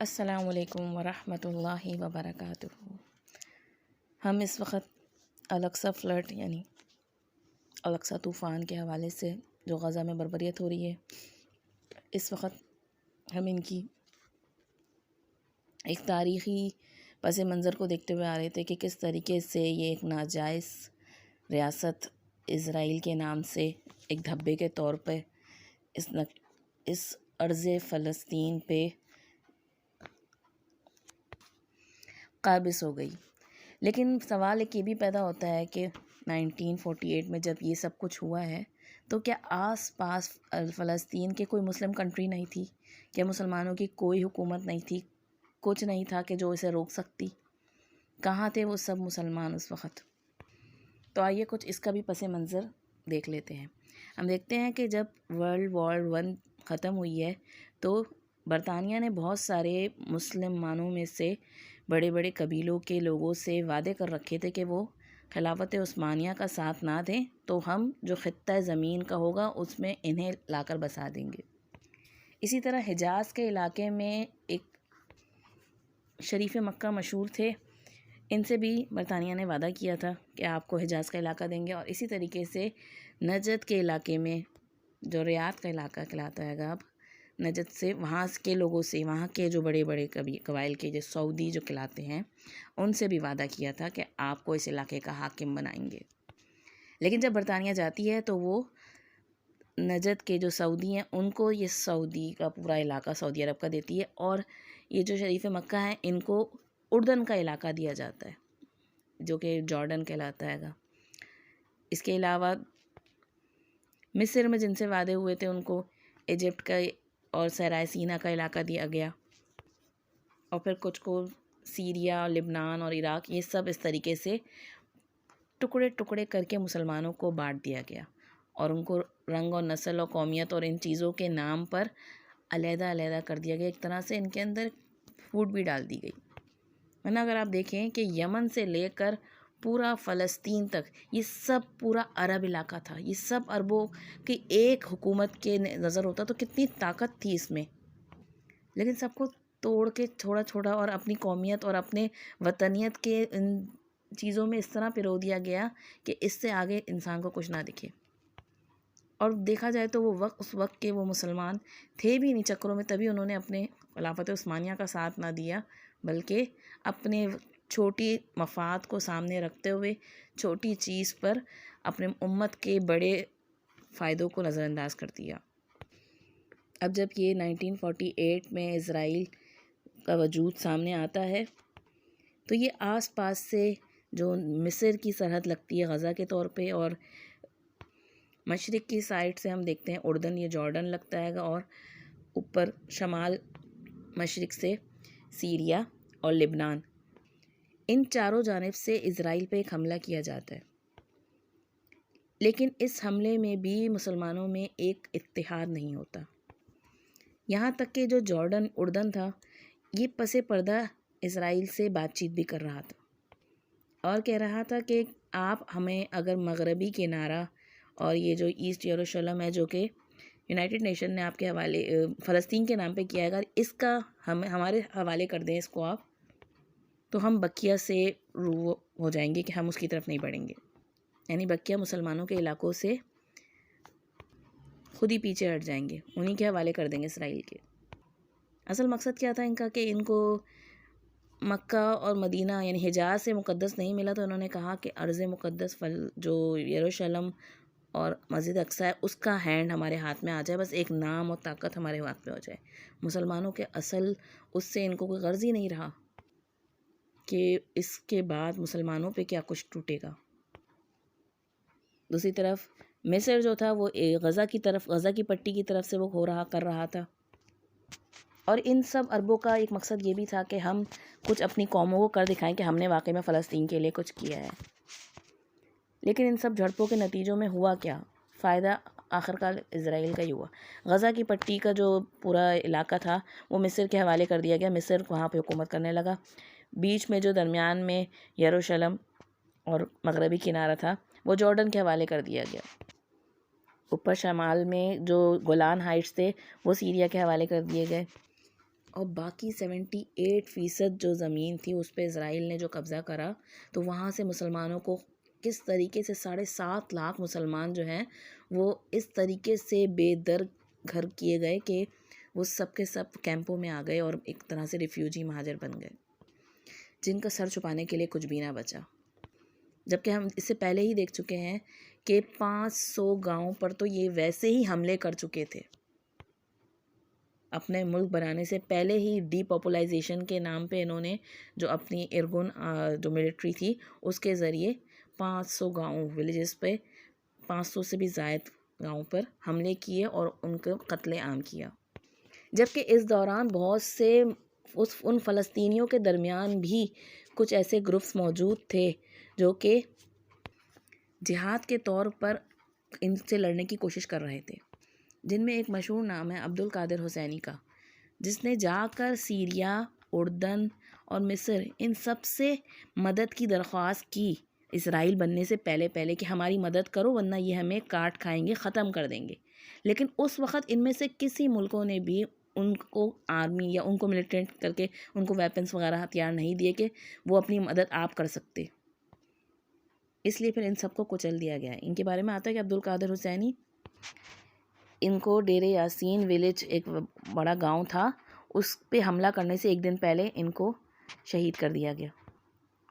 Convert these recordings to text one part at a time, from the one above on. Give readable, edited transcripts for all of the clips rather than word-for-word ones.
السلام علیکم ورحمۃ اللہ وبرکاتہ۔ ہم اس وقت الاقصی فلڈ یعنی الاقصی طوفان کے حوالے سے جو غزہ میں بربریت ہو رہی ہے، اس وقت ہم ان کی ایک تاریخی پس منظر کو دیکھتے ہوئے آ رہے تھے کہ کس طریقے سے یہ ایک ناجائز ریاست اسرائیل کے نام سے ایک دھبے کے طور پہ اس ارض فلسطین پہ قابض ہو گئی۔ لیکن سوال ایک یہ بھی پیدا ہوتا ہے کہ 1948 میں جب یہ سب کچھ ہوا ہے تو کیا آس پاس فلسطین کے کوئی مسلم کنٹری نہیں تھی؟ کیا مسلمانوں کی کوئی حکومت نہیں تھی؟ کچھ نہیں تھا کہ جو اسے روک سکتی؟ کہاں تھے وہ سب مسلمان اس وقت؟ تو آئیے کچھ اس کا بھی پس منظر دیکھ لیتے ہیں۔ ہم دیکھتے ہیں کہ جب ورلڈ وار 1 ختم ہوئی ہے تو برطانیہ نے بہت سارے مسلمانوں میں سے بڑے بڑے قبیلوں کے لوگوں سے وعدے کر رکھے تھے کہ وہ خلافت عثمانیہ کا ساتھ نہ دیں تو ہم جو خطہ زمین کا ہوگا اس میں انہیں لا کر بسا دیں گے۔ اسی طرح حجاز کے علاقے میں ایک شریف مکہ مشہور تھے، ان سے بھی برطانیہ نے وعدہ کیا تھا کہ آپ کو حجاز کا علاقہ دیں گے، اور اسی طریقے سے نجد کے علاقے میں جو ریاض کا علاقہ کہلاتا ہے اب نجد سے، وہاں کے لوگوں سے، وہاں کے جو بڑے بڑے قبائل کے جو سعودی جو کہلاتے ہیں ان سے بھی وعدہ کیا تھا کہ آپ کو اس علاقے کا حاکم بنائیں گے۔ لیکن جب برطانیہ جاتی ہے تو وہ نجد کے جو سعودی ہیں ان کو یہ سعودی کا پورا علاقہ سعودی عرب کا دیتی ہے، اور یہ جو شریف مکہ ہیں ان کو اردن کا علاقہ دیا جاتا ہے جو کہ جارڈن کہلاتا ہے گا۔ اس کے علاوہ مصر میں جن سے وعدے ہوئے تھے ان کو ایجپٹ کا اور صحرائے سینا کا علاقہ دیا گیا، اور پھر کچھ کو سیریا، لبنان اور عراق، یہ سب اس طریقے سے ٹکڑے ٹکڑے کر کے مسلمانوں کو بانٹ دیا گیا، اور ان کو رنگ اور نسل اور قومیت اور ان چیزوں کے نام پر علیحدہ علیحدہ کر دیا گیا۔ ایک طرح سے ان کے اندر پھوٹ بھی ڈال دی گئی، ورنہ اگر آپ دیکھیں کہ یمن سے لے کر پورا فلسطین تک یہ سب پورا عرب علاقہ تھا، یہ سب عربوں کی ایک حکومت کے نظر ہوتا تو کتنی طاقت تھی اس میں، لیکن سب کو توڑ کے چھوڑا چھوڑا اور اپنی قومیت اور اپنے وطنیت کے ان چیزوں میں اس طرح پرو دیا گیا کہ اس سے آگے انسان کو کچھ نہ دکھے۔ اور دیکھا جائے تو وہ اس وقت کے وہ مسلمان تھے بھی نہیں چکروں میں، تبھی انہوں نے اپنے خلافت عثمانیہ کا ساتھ نہ دیا، بلکہ اپنے چھوٹی مفاد کو سامنے رکھتے ہوئے چھوٹی چیز پر اپنے امت کے بڑے فائدوں کو نظر انداز کر دیا۔ اب جب یہ 1948 میں اسرائیل کا وجود سامنے آتا ہے تو یہ آس پاس سے جو مصر کی سرحد لگتی ہے غزہ کے طور پہ، اور مشرق کی سائڈ سے ہم دیکھتے ہیں اردن، یہ جارڈن لگتا ہے گا، اور اوپر شمال مشرق سے سیریا اور لبنان، ان چاروں جانب سے اسرائیل پہ ایک حملہ کیا جاتا ہے۔ لیکن اس حملے میں بھی مسلمانوں میں ایک اتحاد نہیں ہوتا، یہاں تک کہ جو جارڈن اردن تھا یہ پس پردہ اسرائیل سے بات چیت بھی کر رہا تھا، اور کہہ رہا تھا کہ آپ ہمیں اگر مغربی کنارہ اور یہ جو ایسٹ یروشلم ہے جو کہ یونائٹڈ نیشن نے آپ کے حوالے فلسطین کے نام پہ کیا ہے، اگر اس کا ہمارے حوالے کر دیں اس کو آپ، تو ہم بقیہ سے رو ہو جائیں گے کہ ہم اس کی طرف نہیں بڑھیں گے، یعنی بقیہ مسلمانوں کے علاقوں سے خود ہی پیچھے ہٹ جائیں گے، انہی کے حوالے کر دیں گے اسرائیل کے۔ اصل مقصد کیا تھا ان کا کہ ان کو مکہ اور مدینہ یعنی حجاز سے مقدس نہیں ملا، تو انہوں نے کہا کہ ارض مقدس جو یروشلم اور مسجد اقصی ہے اس کا ہینڈ ہمارے ہاتھ میں آ جائے، بس ایک نام اور طاقت ہمارے ہاتھ میں ہو جائے۔ مسلمانوں کے اصل اس سے ان کو کوئی غرض ہی نہیں رہا کہ اس کے بعد مسلمانوں پہ کیا کچھ ٹوٹے گا۔ دوسری طرف مصر جو تھا وہ غزہ کی پٹی کی طرف سے وہ کر رہا تھا، اور ان سب عربوں کا ایک مقصد یہ بھی تھا کہ ہم کچھ اپنی قوموں کو کر دکھائیں کہ ہم نے واقعی میں فلسطین کے لیے کچھ کیا ہے۔ لیکن ان سب جھڑپوں کے نتیجوں میں ہوا کیا؟ فائدہ آخرکار اسرائیل کا ہی ہوا۔ غزہ کی پٹی کا جو پورا علاقہ تھا وہ مصر کے حوالے کر دیا گیا، مصر وہاں پہ حکومت کرنے لگا۔ بیچ میں جو درمیان میں یروشلم اور مغربی کنارہ تھا وہ جارڈن کے حوالے کر دیا گیا۔ اوپر شمال میں جو گولان ہائٹس تھے وہ سیریا کے حوالے کر دیے گئے، اور باقی 78% جو زمین تھی اس پہ اسرائیل نے جو قبضہ کرا، تو وہاں سے مسلمانوں کو کس طریقے سے 7.5 لاکھ مسلمان جو ہیں وہ اس طریقے سے بے در گھر کیے گئے کہ وہ سب کے سب کیمپوں میں آ گئے اور ایک طرح سے ریفیوجی مہاجر بن گئے، جن کا سر چھپانے کے لیے کچھ بھی نہ بچا۔ جبکہ ہم اس سے پہلے ہی دیکھ چکے ہیں کہ 500 گاؤں پر تو یہ ویسے ہی حملے کر چکے تھے، اپنے ملک بنانے سے پہلے ہی ڈی پاپولائزیشن کے نام پہ انہوں نے جو اپنی ارگن جو ملٹری تھی اس کے ذریعے 500 گاؤں ولیجز پہ 500 سے بھی زائد گاؤں پر حملے کیے اور ان کو قتل عام کیا۔ جبکہ اس دوران بہت سے ان فلسطینیوں کے درمیان بھی کچھ ایسے گروپس موجود تھے جو کہ جہاد کے طور پر ان سے لڑنے کی کوشش کر رہے تھے، جن میں ایک مشہور نام ہے عبد القادر حسینی کا، جس نے جا کر سیریا، اردن اور مصر ان سب سے مدد کی درخواست کی اسرائیل بننے سے پہلے کہ ہماری مدد کرو ورنہ یہ ہمیں کاٹ کھائیں گے، ختم کر دیں گے۔ لیکن اس وقت ان میں سے کسی ملکوں نے بھی ان کو آرمی یا ان کو ملیٹنٹ کر کے ان کو ویپنز وغیرہ ہتھیار نہیں دیے کہ وہ اپنی مدد آپ کر سکتے، اس لیے پھر ان سب کو کچل دیا گیا ہے۔ ان کے بارے میں آتا ہے کہ عبد القادر حسینی، ان کو ڈیر یاسین ولیج ایک بڑا گاؤں تھا، اس پہ حملہ کرنے سے ایک دن پہلے ان کو شہید کر دیا گیا،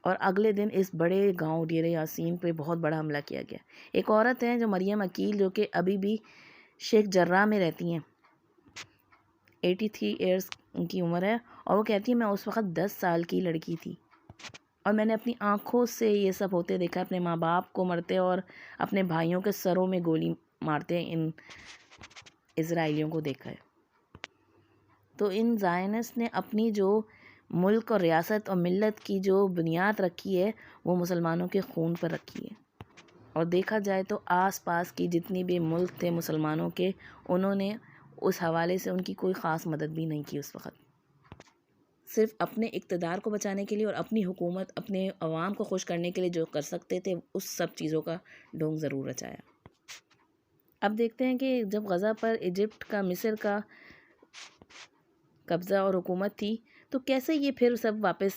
اور اگلے دن اس بڑے گاؤں ڈیر یاسین پہ بہت بڑا حملہ کیا گیا۔ ایک عورت ہیں جو مریم عقیل، جو کہ ابھی بھی شیخ جرہ میں رہتی ہیں، 83 ایئرس ان کی عمر ہے، اور وہ کہتی ہے میں اس وقت 10 سال کی لڑکی تھی اور میں نے اپنی آنکھوں سے یہ سب ہوتے دیکھا، اپنے ماں باپ کو مرتے اور اپنے بھائیوں کے سروں میں گولی مارتے ان اسرائیلیوں کو دیکھا ہے۔ تو ان زائنسٹ نے اپنی جو ملک اور ریاست اور ملت کی جو بنیاد رکھی ہے وہ مسلمانوں کے خون پر رکھی ہے، اور دیکھا جائے تو آس پاس کی جتنی بھی ملک تھے مسلمانوں کے، انہوں نے اس حوالے سے ان کی کوئی خاص مدد بھی نہیں کی اس وقت، صرف اپنے اقتدار کو بچانے کے لیے اور اپنی حکومت اپنے عوام کو خوش کرنے کے لیے جو کر سکتے تھے اس سب چیزوں کا ڈھونگ ضرور رچایا۔ اب دیکھتے ہیں کہ جب غزہ پر ایجپٹ کا، مصر کا قبضہ اور حکومت تھی تو کیسے یہ پھر سب واپس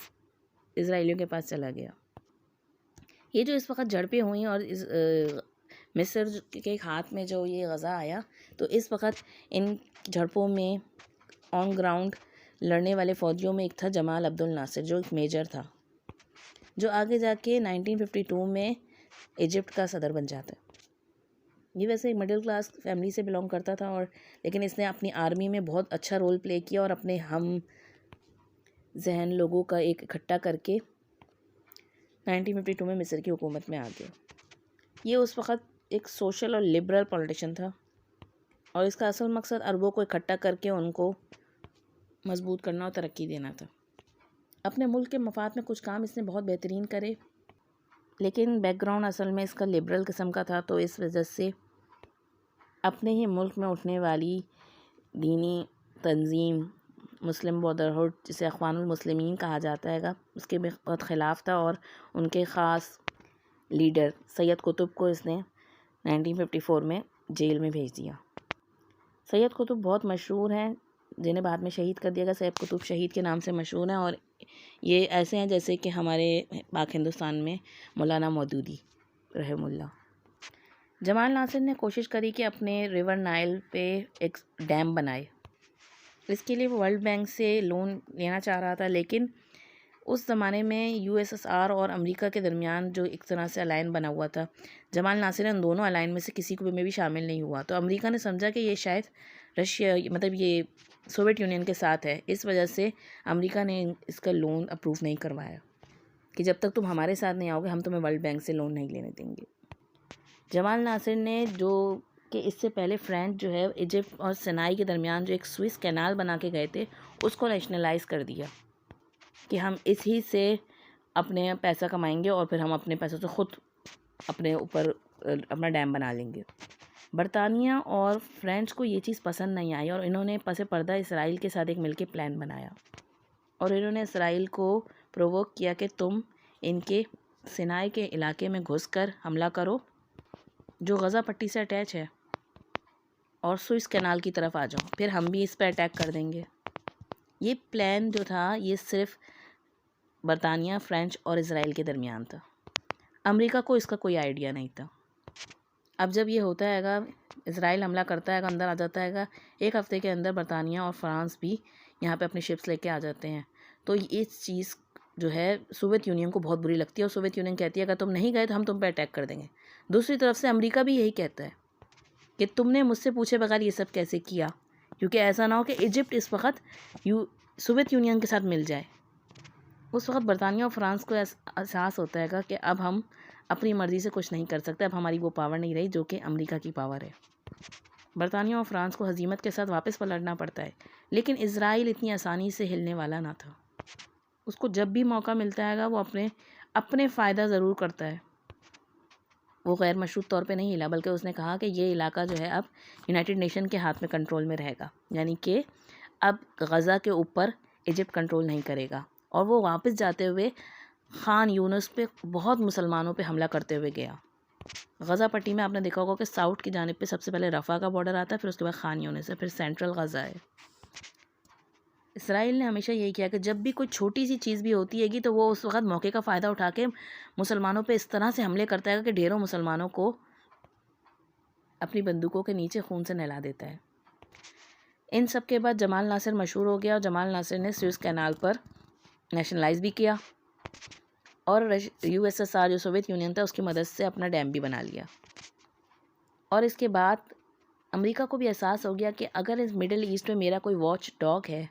اسرائیلیوں کے پاس چلا گیا۔ یہ جو اس وقت جھڑپیں ہوئیں اور مصر کے ہاتھ میں جو یہ غزہ آیا، تو اس وقت ان جھڑپوں میں آن گراؤنڈ لڑنے والے فوجیوں میں ایک تھا جمال عبد الناصر، جو ایک میجر تھا، جو آگے جا کے 1952 میں ایجپٹ کا صدر بن جاتا ہے۔ یہ ویسے ایک مڈل کلاس فیملی سے بلونگ کرتا تھا، اور لیکن اس نے اپنی آرمی میں بہت اچھا رول پلے کیا اور اپنے ہم ذہن لوگوں کا ایک اکٹھا کر کے 1952 میں مصر کی حکومت میں آ گیا۔ یہ اس وقت ایک سوشل اور لبرل پولیٹیشین تھا، اور اس کا اصل مقصد عربوں کو اکٹھا کر کے ان کو مضبوط کرنا اور ترقی دینا تھا۔ اپنے ملک کے مفاد میں کچھ کام اس نے بہت بہترین کرے، لیکن بیک گراؤنڈ اصل میں اس کا لبرل قسم کا تھا، تو اس وجہ سے اپنے ہی ملک میں اٹھنے والی دینی تنظیم مسلم بردرہڈ، جسے اخوان المسلمین کہا جاتا ہے گا، اس کے بہت خلاف تھا، اور ان کے خاص لیڈر سید قطب کو اس نے 1954 میں جیل میں بھیج دیا۔ سید قطب بہت مشہور ہیں، جنہیں بعد میں شہید کر دیا گیا۔ سید قطب شہید کے نام سے مشہور ہیں، اور یہ ایسے ہیں جیسے کہ ہمارے پاک ہندوستان میں مولانا مودودی رحم اللہ۔ جمال ناصر نے کوشش کری کہ اپنے ریور نائل پہ ایک ڈیم بنائے، اس کے لیے وہ ورلڈ بینک سے لون لینا چاہ رہا تھا، لیکن اس زمانے میں USSR اور امریکہ کے درمیان جو ایک طرح سے الائن بنا ہوا تھا، جمال ناصر ان دونوں الائن میں سے کسی کو میں بھی شامل نہیں ہوا، تو امریکہ نے سمجھا کہ یہ شاید رشیا، مطلب یہ سوویت یونین کے ساتھ ہے، اس وجہ سے امریکہ نے اس کا لون اپروو نہیں کروایا کہ جب تک تم ہمارے ساتھ نہیں آؤ گے ہم تمہیں ورلڈ بینک سے لون نہیں لینے دیں گے۔ جمال ناصر نے جو کہ اس سے پہلے فرینچ جو ہے ایجپٹ اور سینائی کے درمیان جو ایک سوئس کینال بنا کے گئے تھے، اس کو نیشنلائز کر دیا کہ ہم اس ہی سے اپنے پیسہ کمائیں گے اور پھر ہم اپنے پیسوں سے خود اپنے اوپر اپنا ڈیم بنا لیں گے۔ برطانیہ اور فرینچ کو یہ چیز پسند نہیں آئی، اور انہوں نے پس پردہ اسرائیل کے ساتھ ایک مل کے پلان بنایا، اور انہوں نے اسرائیل کو پرووک کیا کہ تم ان کے سینائی کے علاقے میں گھس کر حملہ کرو جو غزہ پٹی سے اٹیچ ہے، اور سوئس کینال کی طرف آ جاؤ، پھر ہم بھی اس پہ اٹیک کر دیں گے۔ یہ پلان جو تھا یہ صرف برطانیہ، فرینچ اور اسرائیل کے درمیان تھا. امریکہ کو اس کا کوئی آئیڈیا نہیں تھا. اب جب یہ ہوتا ہے گا، اسرائیل حملہ کرتا ہے گا، اندر آ جاتا ہے گا، ایک ہفتے کے اندر برطانیہ اور فرانس بھی یہاں پہ اپنی شپس لے کے آ جاتے ہیں. تو اس چیز جو ہے سوویت یونین کو بہت بری لگتی ہے، اور سوویت یونین کہتی ہے اگر تم نہیں گئے تو ہم تم پہ اٹیک کر دیں گے. دوسری طرف سے امریکہ بھی یہی کہتا ہے کہ تم نے مجھ سے پوچھے بغیر یہ سب کیسے کیا، کیونکہ ایسا نہ ہو کہ ایجپٹ اس وقت سوویت یونین کے ساتھ مل جائے. اس وقت برطانیہ اور فرانس کو احساس ہوتا ہے گا کہ اب ہم اپنی مرضی سے کچھ نہیں کر سکتے، اب ہماری وہ پاور نہیں رہی جو کہ امریکہ کی پاور ہے. برطانیہ اور فرانس کو ہزیمت کے ساتھ واپس پلٹنا پڑتا ہے، لیکن اسرائیل اتنی آسانی سے ہلنے والا نہ تھا. اس کو جب بھی موقع ملتا ہے گا وہ اپنے فائدہ ضرور کرتا ہے. وہ غیر مشروط طور پہ نہیں ہلا، بلکہ اس نے کہا کہ یہ علاقہ جو ہے اب یونائٹڈ نیشن کے ہاتھ میں کنٹرول میں رہے گا، یعنی کہ اب غزہ کے اوپر ایجپٹ کنٹرول نہیں کرے گا. اور وہ واپس جاتے ہوئے خان یونس پہ بہت مسلمانوں پہ حملہ کرتے ہوئے گیا. غزہ پٹی میں آپ نے دیکھا ہوگا کہ ساؤتھ کی جانب پہ سب سے پہلے رفح کا بارڈر آتا ہے، پھر اس کے بعد خان یونس ہے، پھر سینٹرل غزہ ہے. اسرائیل نے ہمیشہ یہی کیا کہ جب بھی کوئی چھوٹی سی چیز بھی ہوتی ہے گی تو وہ اس وقت موقع کا فائدہ اٹھا کے مسلمانوں پہ اس طرح سے حملے کرتا ہے کہ ڈھیروں مسلمانوں کو اپنی بندوقوں کے نیچے خون سے نہلا دیتا ہے. ان سب کے بعد جمال ناصر مشہور ہو گیا، اور جمال ناصر نے سوئس کینال پر نیشنلائز بھی کیا، اور USSR جو سوویت یونین تھا اس کی مدد سے اپنا ڈیم بھی بنا لیا. اور اس کے بعد امریکہ کو بھی احساس ہو گیا کہ اگر اس مڈل ایسٹ میں میرا کوئی واچ ڈاگ ہے،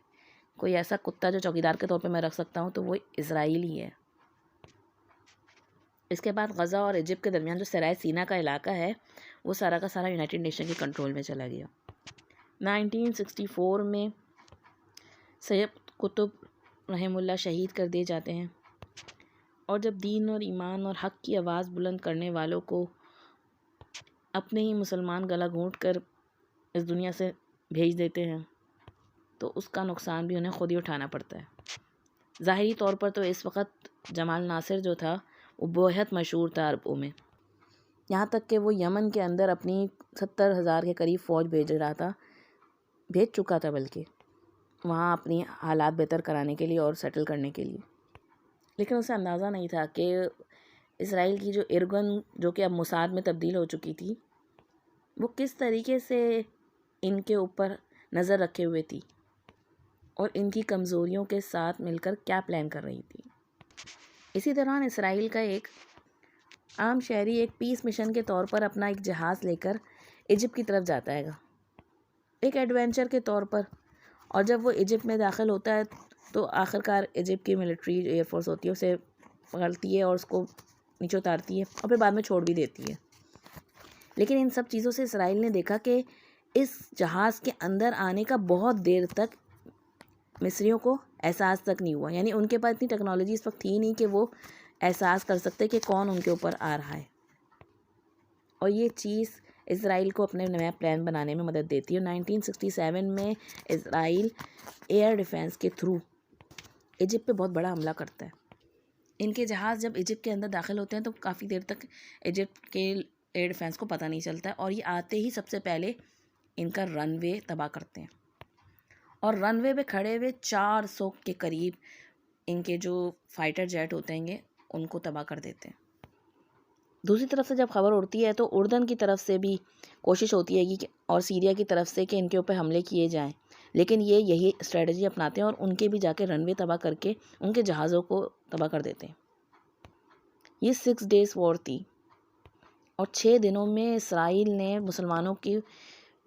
کوئی ایسا کتا جو چوکیدار کے طور پہ میں رکھ سکتا ہوں، تو وہ اسرائیل ہی ہے. اس کے بعد غزہ اور ایجپٹ کے درمیان جو سرائے سینا کا علاقہ ہے وہ سارا کا سارا یونائٹڈ نیشن کے کنٹرول میں چلا گیا. 1964 میں سید قطب رحم اللہ شہید کر دیے جاتے ہیں، اور جب دین اور ایمان اور حق کی آواز بلند کرنے والوں کو اپنے ہی مسلمان گلا گھونٹ کر اس دنیا سے بھیج دیتے ہیں تو اس کا نقصان بھی انہیں خود ہی اٹھانا پڑتا ہے. ظاہری طور پر تو اس وقت جمال ناصر جو تھا وہ بہت مشہور تھا عربوں میں، یہاں تک کہ وہ یمن کے اندر اپنی 70,000 کے قریب فوج بھیج چکا تھا، بلکہ وہاں اپنی حالات بہتر کرانے کے لیے اور سیٹل کرنے کے لیے. لیکن اسے اندازہ نہیں تھا کہ اسرائیل کی جو ارگن جو کہ اب موساد میں تبدیل ہو چکی تھی، وہ کس طریقے سے ان کے اوپر نظر رکھے ہوئے تھی اور ان کی کمزوریوں کے ساتھ مل کر کیا پلان کر رہی تھی. اسی دوران اسرائیل کا ایک عام شہری ایک پیس مشن کے طور پر اپنا ایک جہاز لے کر ایجپٹ کی طرف جاتا ہے گا، ایک ایڈونچر کے طور پر. اور جب وہ ایجپٹ میں داخل ہوتا ہے تو آخرکار ایجپٹ کی ملٹری ایئر فورس ہوتی ہے اسے پکڑتی ہے اور اس کو نیچے اتارتی ہے، اور پھر بعد میں چھوڑ بھی دیتی ہے. لیکن ان سب چیزوں سے اسرائیل نے دیکھا کہ اس جہاز کے اندر آنے کا بہت دیر تک مصریوں کو احساس تک نہیں ہوا، یعنی ان کے پاس اتنی ٹیکنالوجی اس وقت تھی نہیں کہ وہ احساس کر سکتے کہ کون ان کے اوپر آ رہا ہے. اور یہ چیز اسرائیل کو اپنے نیا پلان بنانے میں مدد دیتی ہے. 1967 میں اسرائیل ایئر ڈیفنس کے تھرو ایجپٹ پہ بہت بڑا حملہ کرتا ہے. ان کے جہاز جب ایجپٹ کے اندر داخل ہوتے ہیں تو کافی دیر تک ایجپٹ کے ایئر ڈیفنس کو پتہ نہیں چلتا ہے، اور یہ آتے ہی سب سے پہلے ان کا رن وے تباہ کرتے ہیں، اور رن وے پہ کھڑے ہوئے 400 کے قریب ان کے جو فائٹر جیٹ ہوتے ہیں ان کو تباہ کر دیتے ہیں. دوسری طرف سے جب خبر اڑتی ہے تو اردن کی طرف سے بھی کوشش ہوتی ہے کہ اور سیریا کی طرف سے کہ ان کے اوپر حملے کیے جائیں، لیکن یہ یہی اسٹریٹجی اپناتے ہیں اور ان کے بھی جا کے رن وے تباہ کر کے ان کے جہازوں کو تباہ کر دیتے ہیں. یہ 6 days وار تھی، اور 6 دنوں میں اسرائیل نے مسلمانوں کی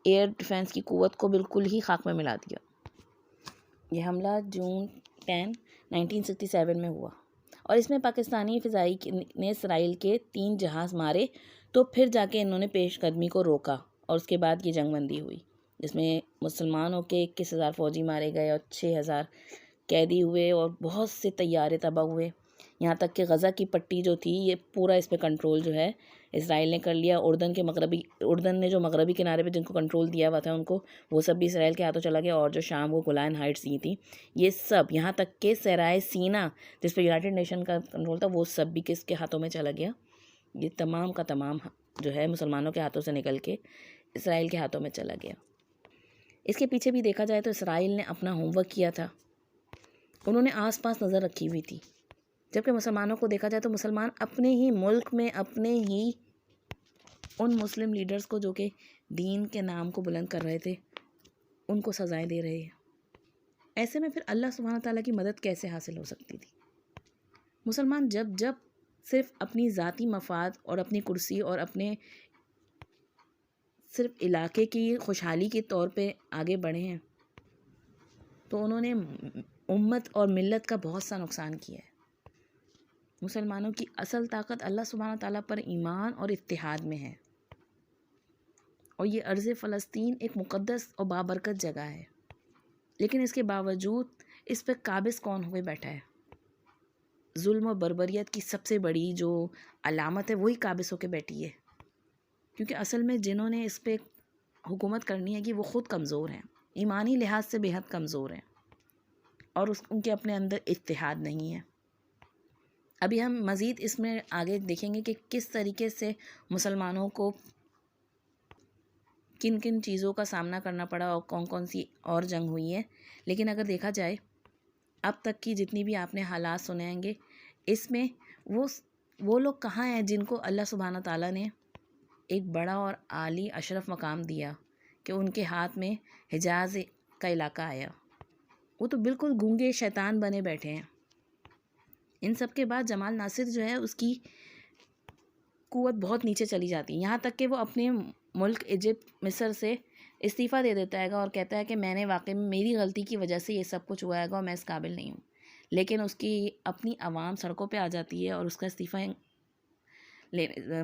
ایئر ڈیفنس کی قوت کو بالکل ہی خاک میں ملا دیا. یہ حملہ جون 10 1967 میں ہوا، اور اس میں پاکستانی فضائی نے اسرائیل کے 3 جہاز مارے. تو پھر جا کے انہوں نے پیش قدمی کو روکا، اور اس کے بعد یہ جنگ بندی ہوئی جس میں مسلمانوں کے 21,000 فوجی مارے گئے اور 6,000 قیدی ہوئے، اور بہت سے طیارے تباہ ہوئے. یہاں تک کہ غزہ کی پٹی جو تھی یہ پورا اس پہ کنٹرول جو ہے اسرائیل نے کر لیا. اردن نے جو مغربی کنارے پہ جن کو کنٹرول دیا ہوا تھا ان کو، وہ سب بھی اسرائیل کے ہاتھوں چلا گیا. اور جو شام وہ گولان ہائٹس یہ تھی، یہ سب یہاں تک کہ سرائے سینا جس پہ یونائٹڈ نیشن کا کنٹرول تھا وہ سب بھی کس کے ہاتھوں میں چلا گیا. یہ تمام کا تمام جو ہے مسلمانوں کے ہاتھوں سے نکل کے اسرائیل کے ہاتھوں میں چلا گیا. اس کے پیچھے بھی دیکھا جائے تو اسرائیل نے اپنا ہوم ورک کیا تھا. انہوں نے آس پاس نظر رکھی ہوئی تھی، جبکہ مسلمانوں کو دیکھا جائے تو مسلمان اپنے ہی ملک میں اپنے ہی ان مسلم لیڈرز کو جو کہ دین کے نام کو بلند کر رہے تھے ان کو سزائیں دے رہے ہیں۔ ایسے میں پھر اللہ سبحانہ تعالیٰ کی مدد کیسے حاصل ہو سکتی تھی؟ مسلمان جب صرف اپنی ذاتی مفاد اور اپنی کرسی اور اپنے صرف علاقے کی خوشحالی کے طور پہ آگے بڑھے ہیں تو انہوں نے امت اور ملت کا بہت سا نقصان کیا ہے۔ مسلمانوں کی اصل طاقت اللہ سبحانہ تعالیٰ پر ایمان اور اتحاد میں ہے، اور یہ ارض فلسطین ایک مقدس اور بابرکت جگہ ہے، لیکن اس کے باوجود اس پہ قابض کون ہوئے بیٹھا ہے؟ ظلم و بربریت کی سب سے بڑی جو علامت ہے وہی قابض ہو کے بیٹھی ہے، کیونکہ اصل میں جنہوں نے اس پہ حکومت کرنی ہے کہ وہ خود کمزور ہیں، ایمانی لحاظ سے بے حد کمزور ہیں، اور ان کے اپنے اندر اتحاد نہیں ہے۔ ابھی ہم مزید اس میں آگے دیکھیں گے کہ کس طریقے سے مسلمانوں کو کن کن چیزوں کا سامنا کرنا پڑا اور کون کون سی اور جنگ ہوئی ہے، لیکن اگر دیکھا جائے اب تک کی جتنی بھی آپ نے حالات سنیں گے، اس میں وہ لوگ کہاں ہیں جن کو اللہ سبحانہ تعالیٰ نے ایک بڑا اور عالی اشرف مقام دیا کہ ان کے ہاتھ میں حجاز کا علاقہ آیا؟ وہ تو بالکل گونگے شیطان بنے بیٹھے ہیں۔ ان سب کے بعد جمال ناصر جو ہے اس کی قوت بہت نیچے چلی جاتی ہے، یہاں تک کہ وہ اپنے ملک ایجپٹ مصر سے استعفیٰ دے دیتا ہے گا اور کہتا ہے کہ میں نے واقعی میری غلطی کی وجہ سے یہ سب کچھ ہوا ہے گا اور میں اس قابل نہیں ہوں، لیکن اس کی اپنی عوام سڑکوں پہ آ جاتی ہے اور اس کا استعفیٰ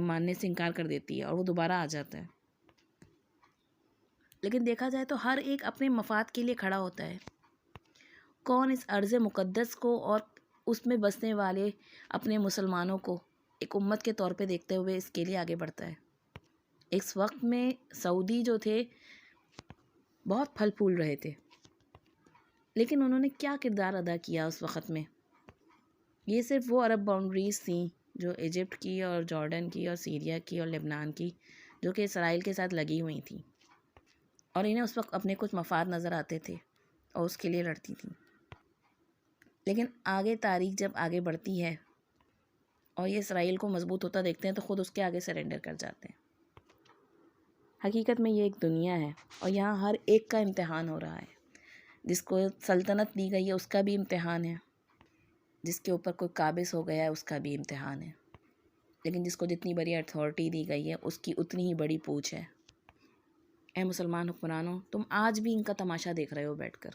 ماننے سے انکار کر دیتی ہے اور وہ دوبارہ آ جاتا ہے۔ لیکن دیکھا جائے تو ہر ایک اپنے مفاد کے لیے کھڑا ہوتا ہے۔ کون اس ارض مقدس کو اور اس میں بسنے والے اپنے مسلمانوں کو ایک امت کے طور پہ دیکھتے ہوئے اس کے لیے آگے بڑھتا ہے؟ اس وقت میں سعودی جو تھے بہت پھل پھول رہے تھے، لیکن انہوں نے کیا کردار ادا کیا اس وقت میں؟ یہ صرف وہ عرب باؤنڈریز تھیں جو ایجپٹ کی اور جارڈن کی اور سیریا کی اور لبنان کی، جو کہ اسرائیل کے ساتھ لگی ہوئی تھیں، اور انہیں اس وقت اپنے کچھ مفاد نظر آتے تھے اور اس کے لیے لڑتی تھیں۔ لیکن آگے تاریخ جب آگے بڑھتی ہے اور یہ اسرائیل کو مضبوط ہوتا دیکھتے ہیں تو خود اس کے آگے سرنڈر کر جاتے ہیں۔ حقیقت میں یہ ایک دنیا ہے اور یہاں ہر ایک کا امتحان ہو رہا ہے، جس کو سلطنت دی گئی ہے اس کا بھی امتحان ہے، جس کے اوپر کوئی قابض ہو گیا ہے اس کا بھی امتحان ہے، لیکن جس کو جتنی بڑی اتھارٹی دی گئی ہے اس کی اتنی ہی بڑی پوچھ ہے۔ اے مسلمان حکمرانوں، تم آج بھی ان کا تماشا دیکھ رہے ہو بیٹھ کر،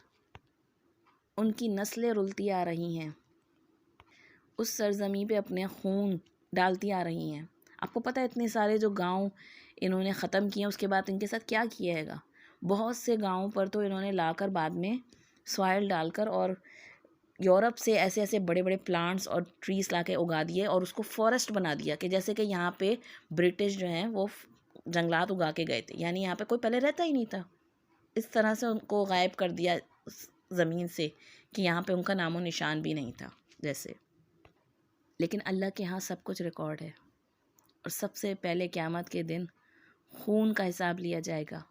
ان کی نسلیں رلتی آ رہی ہیں، اس سرزمین پہ اپنے خون ڈالتی آ رہی ہیں۔ آپ کو پتہ ہے اتنے سارے جو گاؤں انہوں نے ختم کیے اس کے بعد ان کے ساتھ کیا کیا ہے گا؟ بہت سے گاؤں پر تو انہوں نے لا کر بعد میں سوائل ڈال کر اور یورپ سے ایسے بڑے بڑے پلانٹس اور ٹریز لا کے اگا دیے اور اس کو فارسٹ بنا دیا کہ جیسے کہ یہاں پہ برٹش جو ہیں وہ جنگلات اگا کے گئے تھے، یعنی یہاں پہ کوئی پہلے رہتا ہی نہیں تھا۔ اس طرح سے ان کو غائب کر دیا زمین سے کہ یہاں پہ ان کا نام و نشان بھی نہیں تھا جیسے۔ لیکن اللہ کے ہاں سب کچھ ریکارڈ ہے، اور سب سے پہلے قیامت کے دن خون کا حساب لیا جائے گا۔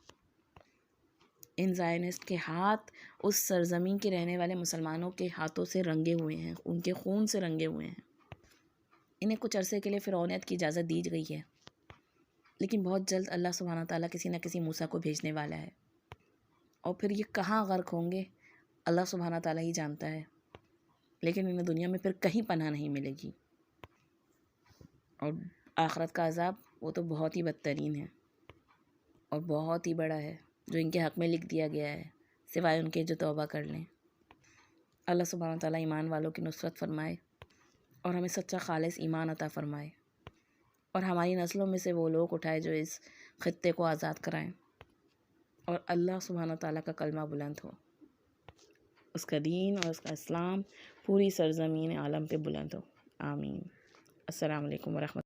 ان زائنسٹ کے ہاتھ اس سرزمین کے رہنے والے مسلمانوں کے ہاتھوں سے رنگے ہوئے ہیں، ان کے خون سے رنگے ہوئے ہیں۔ انہیں کچھ عرصے کے لیے فرعونیت کی اجازت دی گئی ہے، لیکن بہت جلد اللہ سبحانہ تعالیٰ کسی نہ کسی موسیٰ کو بھیجنے والا ہے، اور پھر یہ کہاں غرق ہوں گے اللہ سبحانہ تعالیٰ ہی جانتا ہے، لیکن انہیں دنیا میں پھر کہیں پناہ نہیں ملے گی، اور آخرت کا عذاب وہ تو بہت ہی بدترین ہے اور بہت ہی بڑا ہے جو ان کے حق میں لکھ دیا گیا ہے، سوائے ان کے جو توبہ کر لیں۔ اللہ سبحانہ تعالیٰ ایمان والوں کی نصرت فرمائے اور ہمیں سچا خالص ایمان عطا فرمائے، اور ہماری نسلوں میں سے وہ لوگ اٹھائے جو اس خطے کو آزاد کرائیں، اور اللہ سبحانہ تعالیٰ کا کلمہ بلند ہو، اس کا دین اور اس کا اسلام پوری سرزمین عالم پہ بلند ہو۔ آمین۔ السلام علیکم ورحمۃ اللہ۔